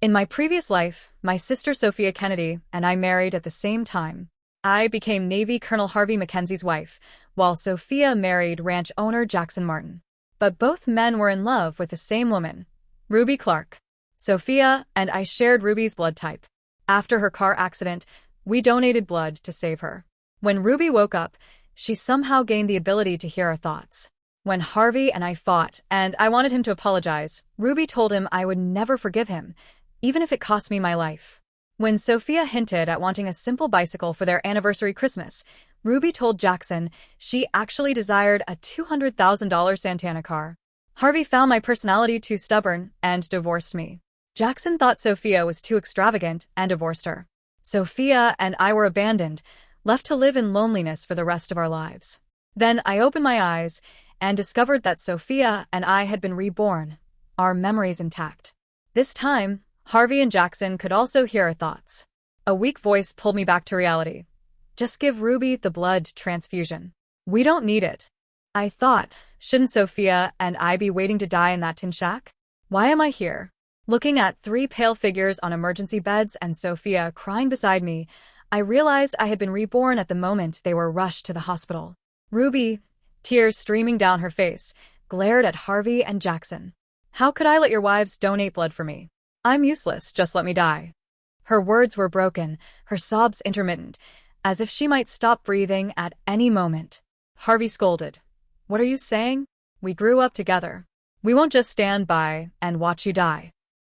In my previous life, my sister Sofia Kennedy and I married at the same time. I became Navy Colonel Harvey Mackenzie's wife, while Sofia married ranch owner Jackson Martin. But both men were in love with the same woman, Ruby Clark. Sofia and I shared Ruby's blood type. After her car accident, we donated blood to save her. When Ruby woke up, she somehow gained the ability to hear our thoughts. When Harvey and I fought, and I wanted him to apologize, Ruby told him I would never forgive him, even if it cost me my life. When Sofia hinted at wanting a simple bicycle for their anniversary Christmas, Ruby told Jackson she actually desired a $200,000 Santana car. Harvey found my personality too stubborn and divorced me. Jackson thought Sofia was too extravagant and divorced her. Sofia and I were abandoned, left to live in loneliness for the rest of our lives. Then I opened my eyes and discovered that Sofia and I had been reborn, our memories intact. This time, Harvey and Jackson could also hear our thoughts. A weak voice pulled me back to reality. Just give Ruby the blood transfusion. We don't need it. I thought, shouldn't Sofia and I be waiting to die in that tin shack? Why am I here? Looking at 3 pale figures on emergency beds and Sofia crying beside me, I realized I had been reborn at the moment they were rushed to the hospital. Ruby, tears streaming down her face, glared at Harvey and Jackson. How could I let your wives donate blood for me? I'm useless, just let me die. Her words were broken, her sobs intermittent, as if she might stop breathing at any moment. Harvey scolded. What are you saying? We grew up together. We won't just stand by and watch you die.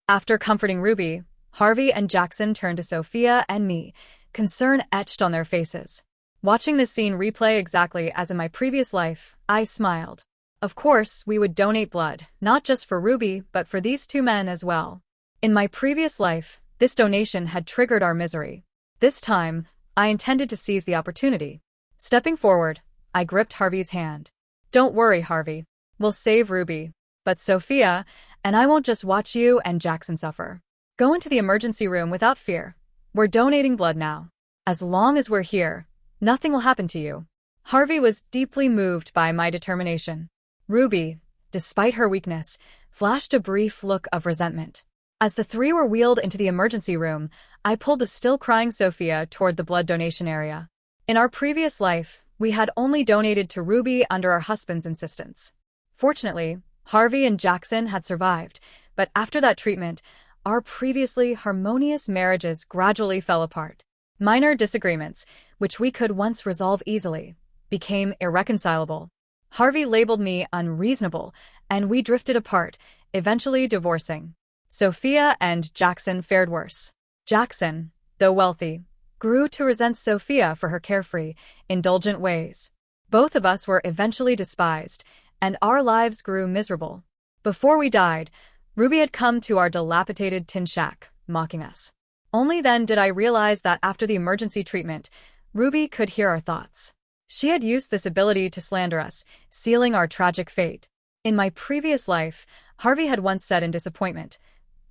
After comforting Ruby, Harvey and Jackson turned to Sofia and me, concern etched on their faces. Watching this scene replay exactly as in my previous life, I smiled. Of course, we would donate blood, not just for Ruby, but for these 2 men as well. In my previous life, this donation had triggered our misery. This time, I intended to seize the opportunity. Stepping forward, I gripped Harvey's hand. Don't worry, Harvey. We'll save Ruby. But Sofia and I won't just watch you and Jackson suffer. Go into the emergency room without fear. We're donating blood now. As long as we're here, nothing will happen to you. Harvey was deeply moved by my determination. Ruby, despite her weakness, flashed a brief look of resentment. As the 3 were wheeled into the emergency room, I pulled the still-crying Sofia toward the blood donation area. In our previous life, we had only donated to Ruby under our husband's insistence. Fortunately, Harvey and Jackson had survived, but after that treatment, our previously harmonious marriages gradually fell apart. Minor disagreements, which we could once resolve easily, became irreconcilable. Harvey labeled me unreasonable, and we drifted apart, eventually divorcing. Sofia and Jackson fared worse. Jackson, though wealthy, grew to resent Sofia for her carefree, indulgent ways. Both of us were eventually despised, and our lives grew miserable. Before we died, Ruby had come to our dilapidated tin shack, mocking us. Only then did I realize that after the emergency treatment, Ruby could hear our thoughts. She had used this ability to slander us, sealing our tragic fate. In my previous life, Harvey had once said in disappointment,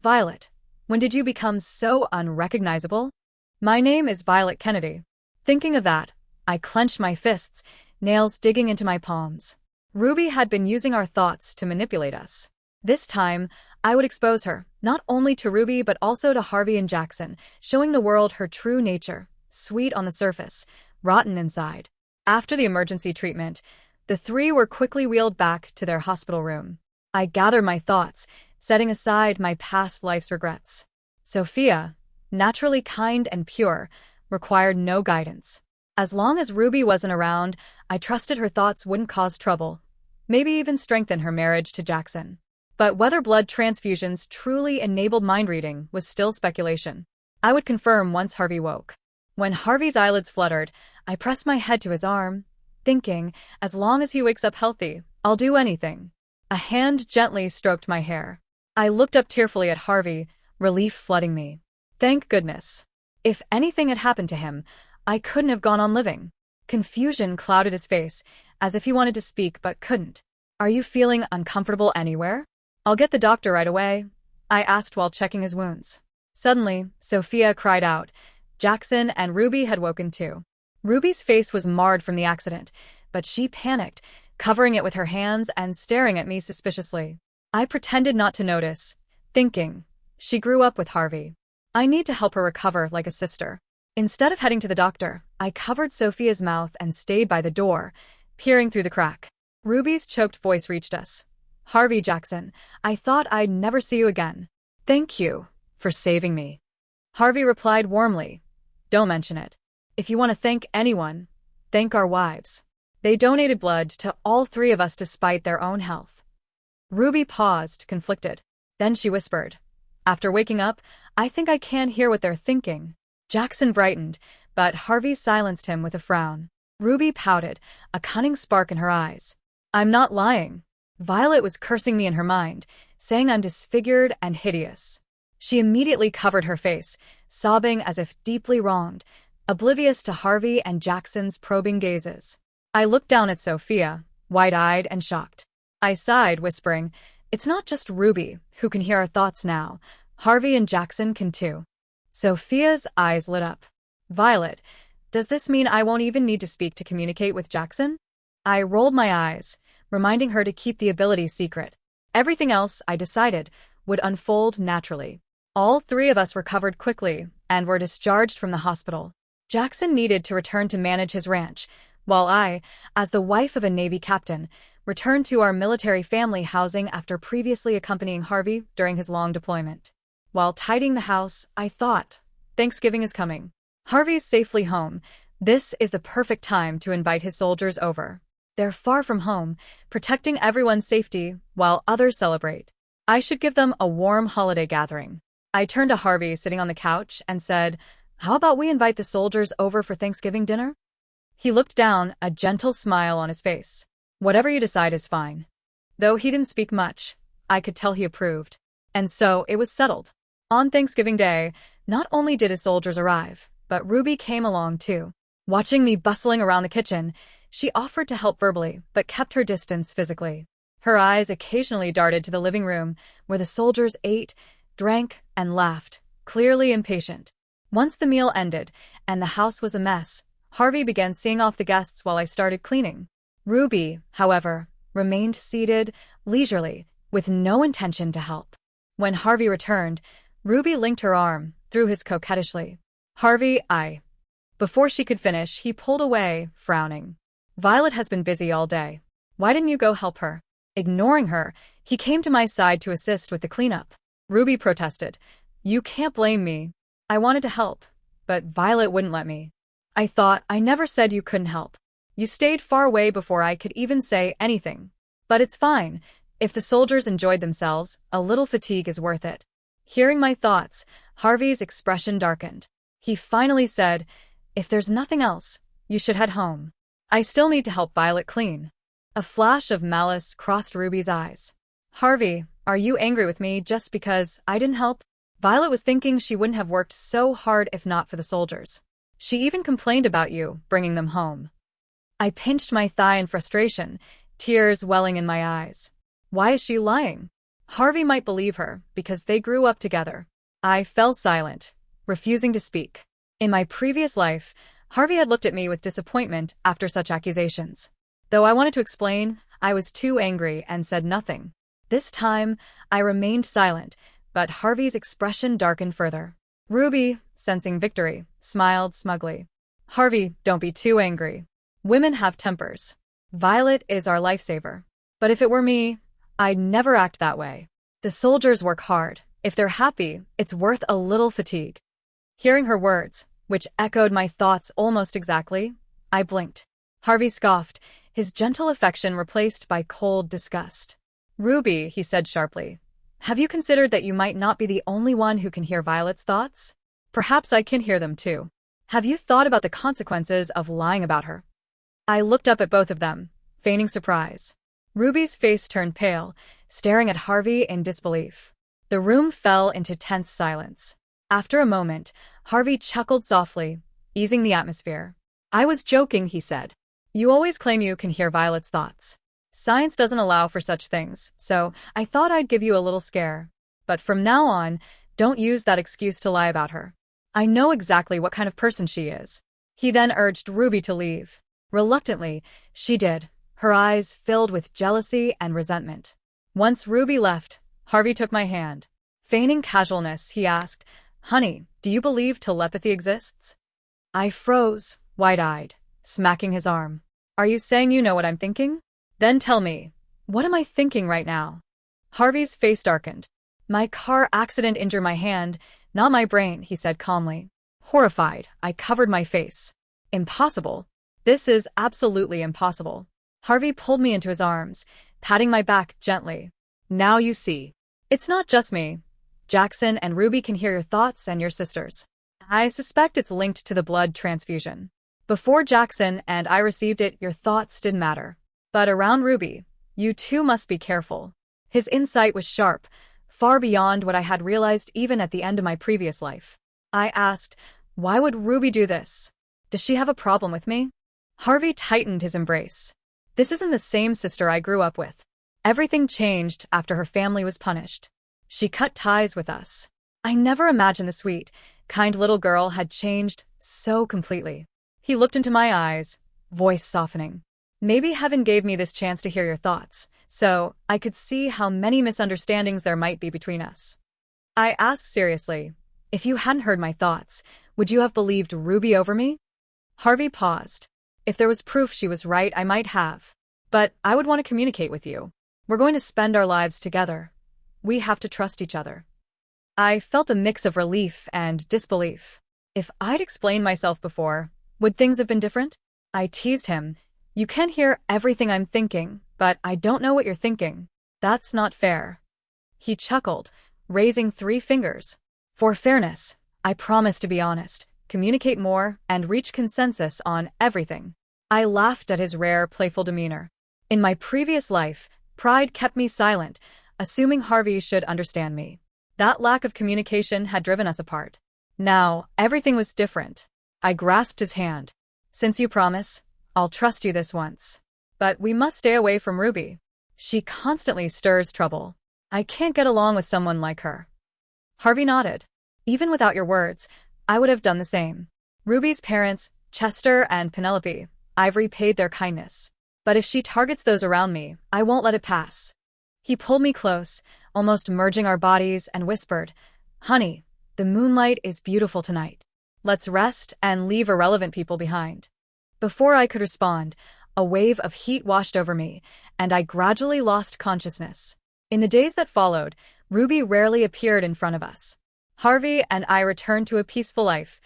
Violet, when did you become so unrecognizable? My name is Violet Kennedy. Thinking of that, I clenched my fists, nails digging into my palms. Ruby had been using our thoughts to manipulate us. This time, I would expose her, not only to Ruby but also to Harvey and Jackson, showing the world her true nature, sweet on the surface, rotten inside. After the emergency treatment, the 3 were quickly wheeled back to their hospital room. I gathered my thoughts, setting aside my past life's regrets. Sofia, naturally kind and pure, required no guidance. As long as Ruby wasn't around, I trusted her thoughts wouldn't cause trouble, maybe even strengthen her marriage to Jackson. But whether blood transfusions truly enabled mind reading was still speculation. I would confirm once Harvey woke. When Harvey's eyelids fluttered, I pressed my head to his arm, thinking, as long as he wakes up healthy, I'll do anything. A hand gently stroked my hair. I looked up tearfully at Harvey, relief flooding me. Thank goodness. If anything had happened to him, I couldn't have gone on living. Confusion clouded his face, as if he wanted to speak but couldn't. Are you feeling uncomfortable anywhere? I'll get the doctor right away, I asked while checking his wounds. Suddenly, Sofia cried out. Jackson and Ruby had woken too. Ruby's face was marred from the accident, but she panicked, covering it with her hands and staring at me suspiciously. I pretended not to notice, thinking, She grew up with Harvey. I need to help her recover like a sister. Instead of heading to the doctor, I covered Sophia's mouth and stayed by the door, peering through the crack. Ruby's choked voice reached us. Harvey Jackson, I thought I'd never see you again. Thank you for saving me. Harvey replied warmly. Don't mention it. If you want to thank anyone, thank our wives. They donated blood to all three of us despite their own health. Ruby paused, conflicted. Then she whispered, after waking up, I think I can hear what they're thinking. Jackson brightened, but Harvey silenced him with a frown. Ruby pouted, a cunning spark in her eyes. I'm not lying. Violet was cursing me in her mind, saying I'm disfigured and hideous. She immediately covered her face, sobbing as if deeply wronged, oblivious to Harvey and Jackson's probing gazes. I looked down at Sophia, wide-eyed and shocked. I sighed, whispering, it's not just Ruby who can hear our thoughts now. Harvey and Jackson can too. Sophia's eyes lit up. Violet, does this mean I won't even need to speak to communicate with Jackson? I rolled my eyes, reminding her to keep the ability secret. Everything else, I decided, would unfold naturally. All three of us recovered quickly and were discharged from the hospital. Jackson needed to return to manage his ranch, while I, as the wife of a Navy captain, returned to our military family housing after previously accompanying Harvey during his long deployment. While tidying the house, I thought, Thanksgiving is coming. Harvey's safely home. This is the perfect time to invite his soldiers over. They're far from home, protecting everyone's safety while others celebrate. I should give them a warm holiday gathering. I turned to Harvey sitting on the couch and said, how about we invite the soldiers over for Thanksgiving dinner? He looked down, a gentle smile on his face. Whatever you decide is fine. Though he didn't speak much, I could tell he approved. And so it was settled. On Thanksgiving Day, not only did his soldiers arrive, but Ruby came along too. Watching me bustling around the kitchen, she offered to help verbally, but kept her distance physically. Her eyes occasionally darted to the living room, where the soldiers ate, drank, and laughed, clearly impatient. Once the meal ended, and the house was a mess, Harvey began seeing off the guests while I started cleaning. Ruby, however, remained seated, leisurely, with no intention to help. When Harvey returned, Ruby linked her arm through his coquettishly. Harvey, Before she could finish, he pulled away, frowning. Violet has been busy all day. Why didn't you go help her? Ignoring her, he came to my side to assist with the cleanup. Ruby protested. You can't blame me. I wanted to help, but Violet wouldn't let me. I thought I never said you couldn't help. You stayed far away before I could even say anything. But it's fine. If the soldiers enjoyed themselves, a little fatigue is worth it. Hearing my thoughts, Harvey's expression darkened. He finally said, if there's nothing else, you should head home. I still need to help Violet clean. A flash of malice crossed Ruby's eyes. Harvey, are you angry with me just because I didn't help? Violet was thinking she wouldn't have worked so hard if not for the soldiers. She even complained about you bringing them home. I pinched my thigh in frustration, tears welling in my eyes. Why is she lying? Harvey might believe her because they grew up together. I fell silent, refusing to speak. In my previous life, Harvey had looked at me with disappointment after such accusations. Though I wanted to explain, I was too angry and said nothing. This time, I remained silent, but Harvey's expression darkened further. Ruby, sensing victory, smiled smugly. Harvey, don't be too angry. Women have tempers. Violet is our lifesaver. But if it were me, I'd never act that way. The soldiers work hard. If they're happy, it's worth a little fatigue. Hearing her words, which echoed my thoughts almost exactly, I blinked. Harvey scoffed, his gentle affection replaced by cold disgust. Ruby, he said sharply, have you considered that you might not be the only one who can hear Violet's thoughts? Perhaps I can hear them too. Have you thought about the consequences of lying about her? I looked up at both of them, feigning surprise. Ruby's face turned pale, staring at Harvey in disbelief. The room fell into tense silence. After a moment, Harvey chuckled softly, easing the atmosphere. I was joking, he said. You always claim you can hear Violet's thoughts. Science doesn't allow for such things, so I thought I'd give you a little scare. But from now on, don't use that excuse to lie about her. I know exactly what kind of person she is. He then urged Ruby to leave. Reluctantly, she did, her eyes filled with jealousy and resentment. Once Ruby left, Harvey took my hand. Feigning casualness, he asked, "Honey, do you believe telepathy exists?" I froze, wide-eyed, smacking his arm. "Are you saying you know what I'm thinking? Then tell me, what am I thinking right now?" Harvey's face darkened. "My car accident injured my hand, not my brain," he said calmly. Horrified, I covered my face. "Impossible. This is absolutely impossible." Harvey pulled me into his arms, patting my back gently. "Now you see. It's not just me. Jackson and Ruby can hear your thoughts and your sister's. I suspect it's linked to the blood transfusion. Before Jackson and I received it, your thoughts didn't matter. But around Ruby, you too must be careful." His insight was sharp, far beyond what I had realized even at the end of my previous life. I asked, "Why would Ruby do this? Does she have a problem with me?" Harvey tightened his embrace. "This isn't the same sister I grew up with. Everything changed after her family was punished. She cut ties with us. I never imagined the sweet, kind little girl had changed so completely." He looked into my eyes, voice softening. "Maybe heaven gave me this chance to hear your thoughts, so I could see how many misunderstandings there might be between us." I asked seriously, "If you hadn't heard my thoughts, would you have believed Ruby over me?" Harvey paused. "If there was proof she was right, I might have. But I would want to communicate with you. We're going to spend our lives together. We have to trust each other." I felt a mix of relief and disbelief. If I'd explained myself before, would things have been different? I teased him. "You can hear everything I'm thinking, but I don't know what you're thinking. That's not fair." He chuckled, raising 3 fingers. "For fairness, I promise to be honest, communicate more, and reach consensus on everything." I laughed at his rare, playful demeanor. In my previous life, pride kept me silent, assuming Harvey should understand me. That lack of communication had driven us apart. Now, everything was different. I grasped his hand. "Since you promise, I'll trust you this once. But we must stay away from Ruby. She constantly stirs trouble. I can't get along with someone like her." Harvey nodded. "Even without your words, I would have done the same. Ruby's parents, Chester and Penelope, I've repaid their kindness. But if she targets those around me, I won't let it pass." He pulled me close, almost merging our bodies, and whispered, "Honey, the moonlight is beautiful tonight. Let's rest and leave irrelevant people behind." Before I could respond, a wave of heat washed over me, and I gradually lost consciousness. In the days that followed, Ruby rarely appeared in front of us. Harvey and I returned to a peaceful life,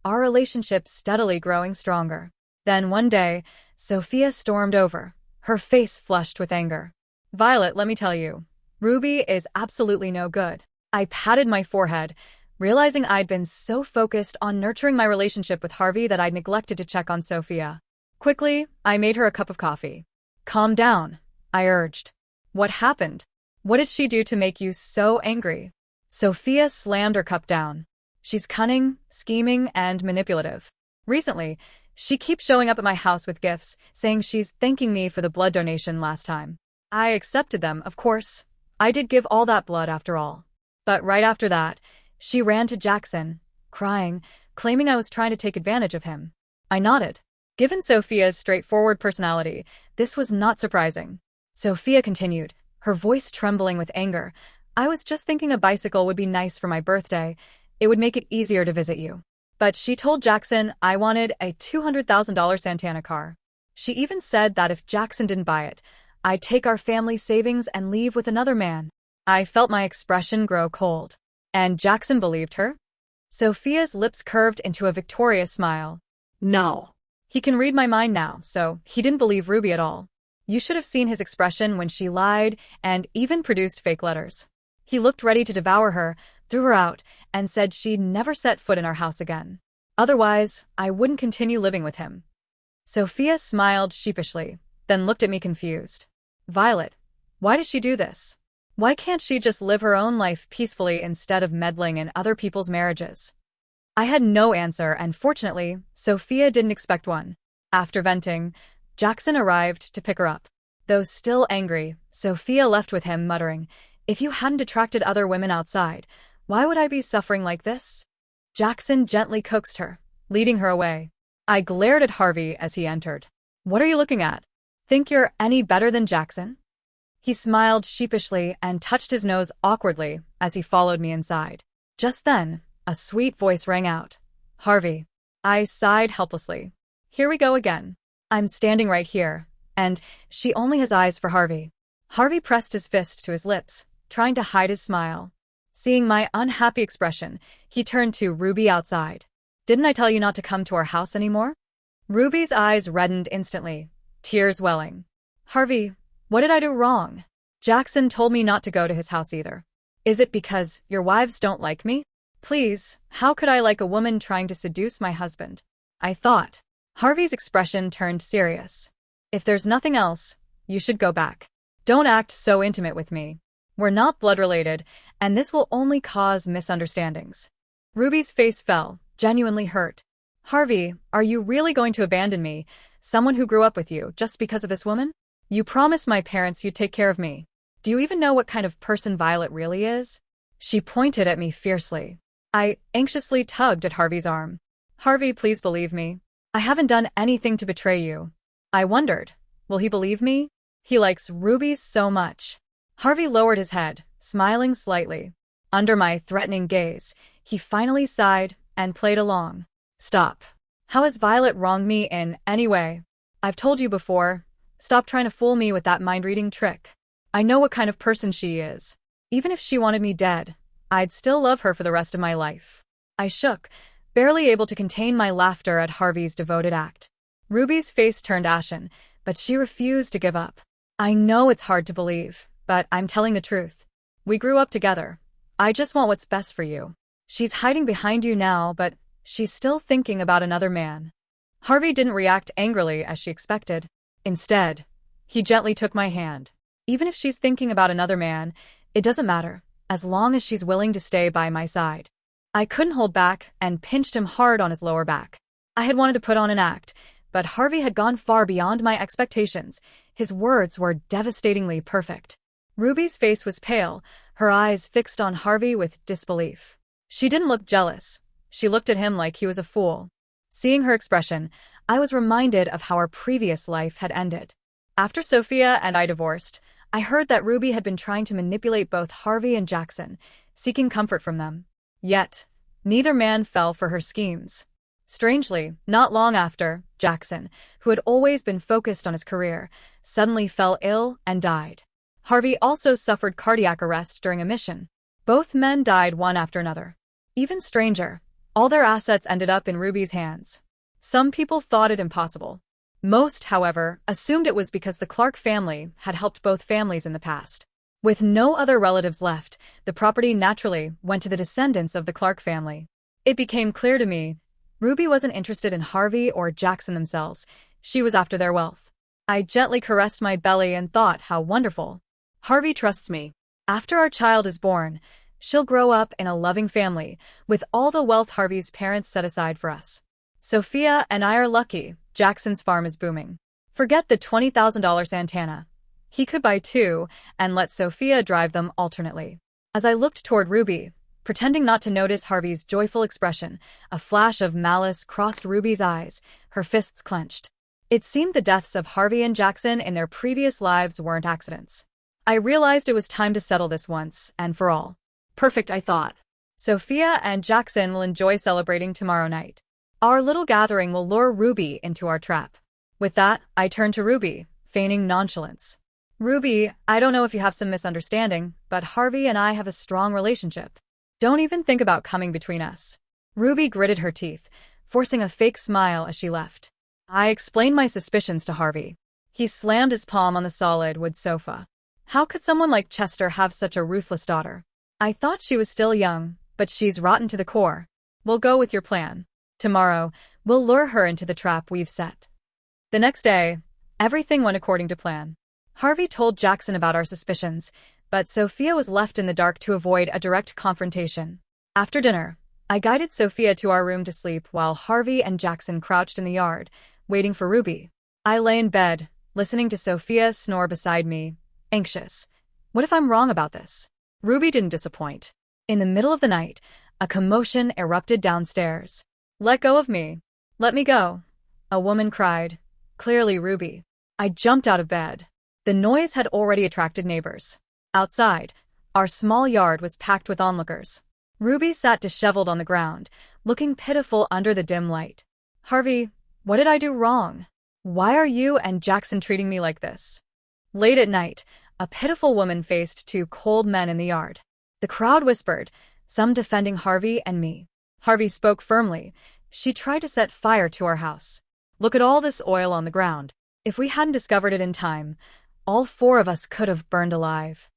our relationship steadily growing stronger. Then one day, Sofia stormed over, her face flushed with anger. "Violet, let me tell you, Ruby is absolutely no good." I patted my forehead, realizing I'd been so focused on nurturing my relationship with Harvey that I'd neglected to check on Sofia. Quickly, I made her a cup of coffee. "Calm down," I urged. "What happened? What did she do to make you so angry?" Sofia slammed her cup down. "She's cunning, scheming, and manipulative. Recently, she keeps showing up at my house with gifts, saying she's thanking me for the blood donation last time. I accepted them, of course. I did give all that blood after all. But right after that, she ran to Jackson, crying, claiming I was trying to take advantage of him." I nodded. Given Sofia's straightforward personality, this was not surprising. Sofia continued, her voice trembling with anger. "I was just thinking a bicycle would be nice for my birthday. It would make it easier to visit you. But she told Jackson I wanted a $200,000 Santana car. She even said that if Jackson didn't buy it, I'd take our family savings and leave with another man." I felt my expression grow cold. "And Jackson believed her?" Sofia's lips curved into a victorious smile. "No. He can read my mind now, so he didn't believe Ruby at all. You should have seen his expression when she lied and even produced fake letters. He looked ready to devour her, threw her out, and said she'd never set foot in our house again. Otherwise, I wouldn't continue living with him." Sofia smiled sheepishly, then looked at me confused. "Violet, why does she do this? Why can't she just live her own life peacefully instead of meddling in other people's marriages?" I had no answer, and fortunately, Sofia didn't expect one. After venting, Jackson arrived to pick her up. Though still angry, Sofia left with him, muttering, "If you hadn't attracted other women outside, why would I be suffering like this?" Jackson gently coaxed her, leading her away. I glared at Harvey as he entered. "What are you looking at? Think you're any better than Jackson?" He smiled sheepishly and touched his nose awkwardly as he followed me inside. Just then, a sweet voice rang out. Harvey. I sighed helplessly. Here we go again. I'm standing right here, and she only has eyes for Harvey. Harvey pressed his fist to his lips, trying to hide his smile. Seeing my unhappy expression, he turned to Ruby outside. Didn't I tell you not to come to our house anymore? Ruby's eyes reddened instantly, tears welling. Harvey, what did I do wrong? Jackson told me not to go to his house either. Is it because your wives don't like me? Please, how could I like a woman trying to seduce my husband? I thought. Harvey's expression turned serious. If there's nothing else, you should go back. Don't act so intimate with me. We're not blood-related, and this will only cause misunderstandings. Ruby's face fell, genuinely hurt. Harvey, are you really going to abandon me, someone who grew up with you, just because of this woman? You promised my parents you'd take care of me. Do you even know what kind of person Violet really is? She pointed at me fiercely. I anxiously tugged at Harvey's arm. Harvey, please believe me. I haven't done anything to betray you. I wondered, will he believe me? He likes Ruby so much. Harvey lowered his head, smiling slightly. Under my threatening gaze, he finally sighed and played along. Stop. How has Violet wronged me in any way? I've told you before. Stop trying to fool me with that mind-reading trick. I know what kind of person she is. Even if she wanted me dead, I'd still love her for the rest of my life. I shook, barely able to contain my laughter at Harvey's devoted act. Ruby's face turned ashen, but she refused to give up. I know it's hard to believe, but I'm telling the truth. We grew up together. I just want what's best for you. She's hiding behind you now, but she's still thinking about another man. Harvey didn't react angrily as she expected. Instead, he gently took my hand. Even if she's thinking about another man, it doesn't matter, as long as she's willing to stay by my side. I couldn't hold back and pinched him hard on his lower back. I had wanted to put on an act, but Harvey had gone far beyond my expectations. His words were devastatingly perfect. Ruby's face was pale, her eyes fixed on Harvey with disbelief. She didn't look jealous. She looked at him like he was a fool. Seeing her expression, I was reminded of how our previous life had ended. After Sofia and I divorced, I heard that Ruby had been trying to manipulate both Harvey and Jackson, seeking comfort from them. Yet, neither man fell for her schemes. Strangely, not long after, Jackson, who had always been focused on his career, suddenly fell ill and died. Harvey also suffered cardiac arrest during a mission. Both men died one after another. Even stranger, all their assets ended up in Ruby's hands. Some people thought it impossible. Most, however, assumed it was because the Clark family had helped both families in the past. With no other relatives left, the property naturally went to the descendants of the Clark family. It became clear to me, Ruby wasn't interested in Harvey or Jackson themselves. She was after their wealth. I gently caressed my belly and thought how wonderful. Harvey trusts me. After our child is born, she'll grow up in a loving family, with all the wealth Harvey's parents set aside for us. Sofia and I are lucky. Jackson's farm is booming. Forget the $20,000 Santana. He could buy two and let Sofia drive them alternately. As I looked toward Ruby, pretending not to notice Harvey's joyful expression, a flash of malice crossed Ruby's eyes, her fists clenched. It seemed the deaths of Harvey and Jackson in their previous lives weren't accidents. I realized it was time to settle this once and for all. Perfect, I thought. Sofia and Jackson will enjoy celebrating tomorrow night. Our little gathering will lure Ruby into our trap. With that, I turned to Ruby, feigning nonchalance. Ruby, I don't know if you have some misunderstanding, but Harvey and I have a strong relationship. Don't even think about coming between us. Ruby gritted her teeth, forcing a fake smile as she left. I explained my suspicions to Harvey. He slammed his palm on the solid wood sofa. How could someone like Chester have such a ruthless daughter? I thought she was still young, but she's rotten to the core. We'll go with your plan. Tomorrow, we'll lure her into the trap we've set. The next day, everything went according to plan. Harvey told Jackson about our suspicions, but Sofia was left in the dark to avoid a direct confrontation. After dinner, I guided Sofia to our room to sleep while Harvey and Jackson crouched in the yard, waiting for Ruby. I lay in bed, listening to Sofia snore beside me, anxious. What if I'm wrong about this? Ruby didn't disappoint. In the middle of the night, a commotion erupted downstairs. Let go of me. Let me go. A woman cried. Clearly Ruby. I jumped out of bed. The noise had already attracted neighbors. Outside, Our small yard was packed with onlookers. Ruby sat disheveled on the ground, looking pitiful under the dim light. Harvey, what did I do wrong? Why are you and Jackson treating me like this? Late at night, a pitiful woman faced two cold men in the yard. The crowd whispered, some defending Harvey and me. Harvey spoke firmly. She tried to set fire to our house. Look at all this oil on the ground. If we hadn't discovered it in time, all four of us could have burned alive.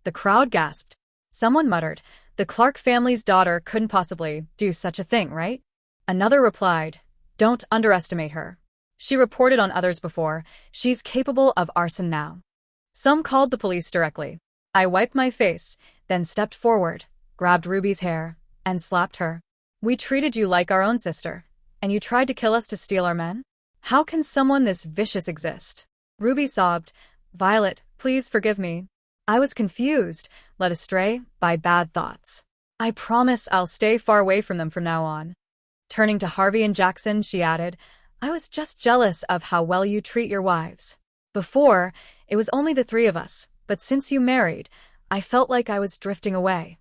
The crowd gasped. Someone muttered, the Clark family's daughter couldn't possibly do such a thing, right? Another replied, don't underestimate her. She reported on others before. She's capable of arson now. Some called the police directly. I wiped my face, then stepped forward, grabbed Ruby's hair, and slapped her. We treated you like our own sister, and you tried to kill us to steal our men? How can someone this vicious exist? Ruby sobbed, Violet, please forgive me. I was confused, led astray by bad thoughts. I promise I'll stay far away from them from now on. Turning to Harvey and Jackson, she added, I was just jealous of how well you treat your wives. Before, it was only the three of us, but since you married, I felt like I was drifting away.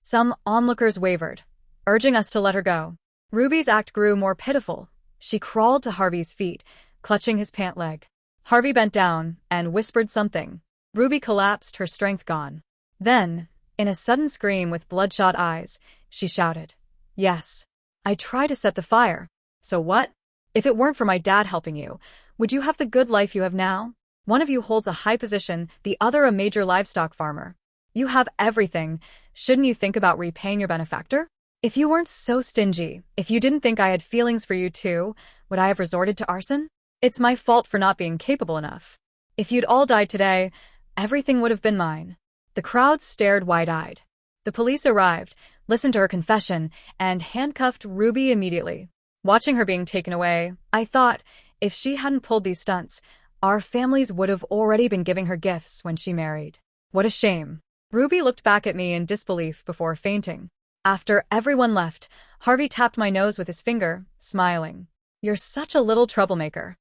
Some onlookers wavered, urging us to let her go. Ruby's act grew more pitiful. She crawled to Harvey's feet, clutching his pant leg. Harvey bent down and whispered something. Ruby collapsed, her strength gone. Then, in a sudden scream with bloodshot eyes, she shouted, Yes, I tried to set the fire. So what? If it weren't for my dad helping you, would you have the good life you have now? One of you holds a high position, the other a major livestock farmer. You have everything. Shouldn't you think about repaying your benefactor? If you weren't so stingy, if you didn't think I had feelings for you too, would I have resorted to arson? It's my fault for not being capable enough. If you'd all died today, everything would have been mine. The crowd stared wide-eyed. The police arrived, listened to her confession, and handcuffed Ruby immediately. Watching her being taken away, I thought, if she hadn't pulled these stunts, our families would have already been giving her gifts when she married. What a shame. Ruby looked back at me in disbelief before fainting. After everyone left, Harvey tapped my nose with his finger, smiling. You're such a little troublemaker.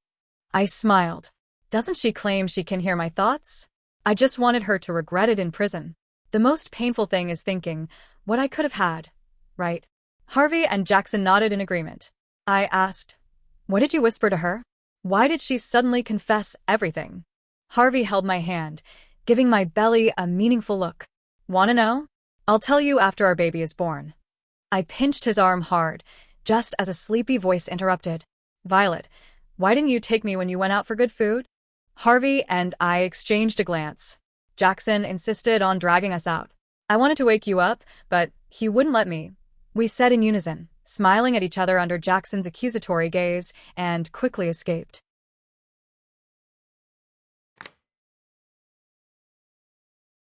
I smiled. Doesn't she claim she can hear my thoughts? I just wanted her to regret it in prison. The most painful thing is thinking what I could have had, right? Harvey and Jackson nodded in agreement. I asked, what did you whisper to her? Why did she suddenly confess everything? Harvey held my hand, giving my belly a meaningful look. Wanna know? I'll tell you after our baby is born. I pinched his arm hard, just as a sleepy voice interrupted. Violet, why didn't you take me when you went out for good food? Harvey and I exchanged a glance. Jackson insisted on dragging us out. I wanted to wake you up, but he wouldn't let me. We said in unison, smiling at each other under Jackson's accusatory gaze, and quickly escaped.